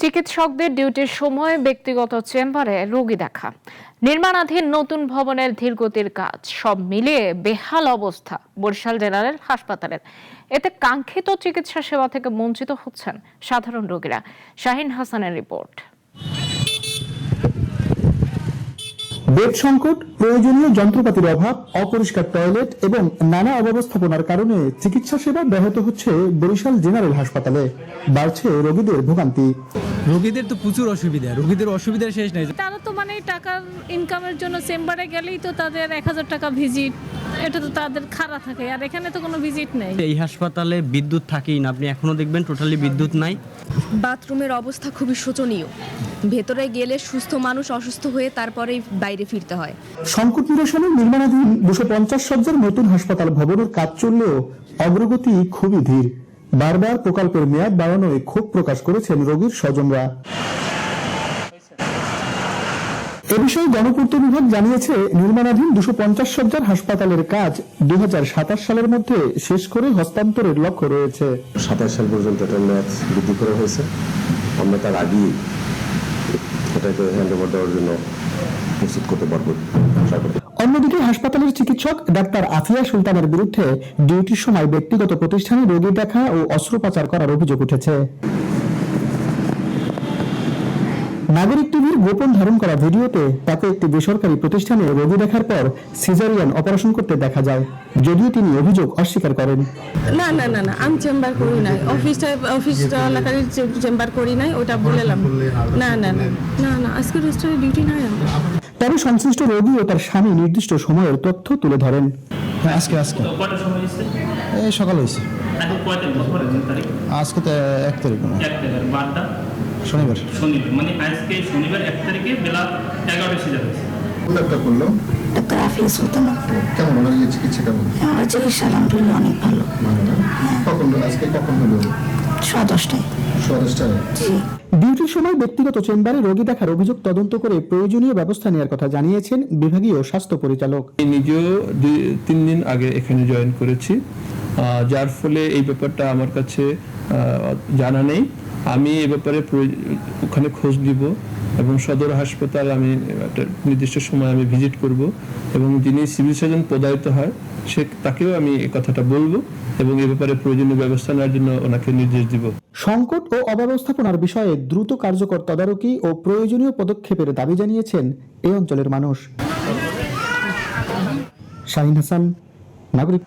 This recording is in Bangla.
চিকিৎসকদের ডিউটির সময় ব্যক্তিগত চেম্বারে রোগী দেখা, নির্মাণাধীন নতুন ভবনের ধীরগতির কাজ সব মিলিয়ে বেহাল অবস্থা বরিশাল জেনারেল হাসপাতালের। এতে কাঙ্ক্ষিত চিকিৎসা সেবা থেকে বঞ্চিত হচ্ছেন সাধারণ রোগীরা। শাহিন হাসানের রিপোর্ট। বেড সংকট, প্রয়োজনীয় যন্ত্রপাতির অভাব, অপরিষ্কার টয়লেট এবং নানা অব্যবস্থাপনার কারণে চিকিৎসা সেবা ব্যাহত হচ্ছে বরিশাল জেনারেল হাসপাতালে। বাড়ছে রোগীদের ভোগান্তি। রোগীদের তো প্রচুর অসুবিধা, রোগীদের অসুবিধার শেষ নেই। তারা তো টাকার ইনকামের জন্য চেম্বারে গেলেই তো তাদের 1000 টাকা ভিজিট, এটা তো তাদের খারাপ থাকে, আর এখানে তো কোনো ভিজিট নেই। এই হাসপাতালে বিদ্যুৎ থাকেই না, আপনি এখনো দেখবেন টোটালি বিদ্যুৎ নাই। বাথরুমের অবস্থা খুবই শোচনীয়। ভেতরে গেলে সুস্থ মানুষ অসুস্থ হয়ে তারপরেই বাইরে ফিরতে হয়। সংকট নিরসনে নির্মাণাধীন 250 শয্যার নতুন হাসপাতাল ভবনের কাজ চললেও অগ্রগতি খুবই ধীর। বারবার প্রকল্পের মেয়াদ বাড়ানোয় ক্ষোভ প্রকাশ করেছেন রোগীর স্বজনরা। এ বিষয়ে গণপূর্ত বিভাগ জানিয়েছে, নির্মাণাধীন 250 শয্যার হাসপাতালের কাজ 2027 সালের মধ্যে শেষ করে হস্তান্তরের লক্ষ্য রয়েছে। 27 সাল পর্যন্ত এটা মেয়াদ বৃদ্ধি করা হয়েছে। আমরা তার আগেই এটাকে হ্যান্ডওভার দেওয়ার জন্য প্রস্তুত করতে পারবো। অন্যদিকে হাসপাতালের চিকিৎসক ডাক্তার আফিয়া সুলতানের বিরুদ্ধে ডিউটির সময় ব্যক্তিগত প্রতিষ্ঠানে রোগী দেখা ও অস্ত্রোপচার করার অভিযোগ উঠেছে। নাগরিক টিভির গোপন ধারণ করা ভিডিওতে তাকে একটি বেসরকারি প্রতিষ্ঠানে রোগী দেখার পর সিজারিয়ান অপারেশন করতে দেখা যায়, যদিও তিনি অভিযোগ অস্বীকার করেন। না না না না, আমি চেম্বার করি নাই, অফিস এলাকায় চেম্বার করি নাই, ওটা বললাম। না না না না না, আজকে রেজিস্টারে ডিউটি নাই আমার। তবে সংশ্লিষ্ট রোগী ও তার স্বামী নির্দিষ্ট সময়ের তথ্য তুলে ধরেন। আজকে এই সকাল হয়েছে। আজকে তো 1 তারিখ, শনিবার। মানে আজকে শনিবার 1 তারিখে বেলা 11টায় সিজার হয়েছে। ডাক্তার বললাম, ডাক্তার আফিয়া সুলতান। কেমন ওনার চিকিৎসা কেমন? আমার চিকিৎসা আলহামদুলিল্লাহ অনেক ভালো। কখন আজকে কখন হলো? 10:30টায়। 10:30টায়। জি। ডিউটির সময় ব্যক্তিগত চেম্বারে রোগী দেখার অভিযোগ তদন্ত করে প্রয়োজনীয় ব্যবস্থা নেওয়ার কথা জানিয়েছেন বিভাগীয় স্বাস্থ্য পরিচালক। নিজেও 3 দিন আগে এখানে জয়েন করেছি, যার ফলে এই ব্যাপারটা আমার কাছে জানা নেই। আমি এ ব্যাপারে ওখানে খোঁজ দিব এবং সদর হাসপাতাল আমি একটা নির্দিষ্ট সময় আমি ভিজিট করব এবং যিনি সিভিল সার্জন পদায়িত হয় তাকেও আমি এই কথাটা বলবো এবং এ ব্যাপারে প্রয়োজনীয় ব্যবস্থা নেওয়ার জন্য ওনাকে নির্দেশ দিব। সংকট ও অব্যবস্থাপনার বিষয়ে দ্রুত কার্যকর তদারকি ও প্রয়োজনীয় পদক্ষেপের দাবি জানিয়েছেন এই অঞ্চলের মানুষ। শাহিন হাসান, নাগরিক।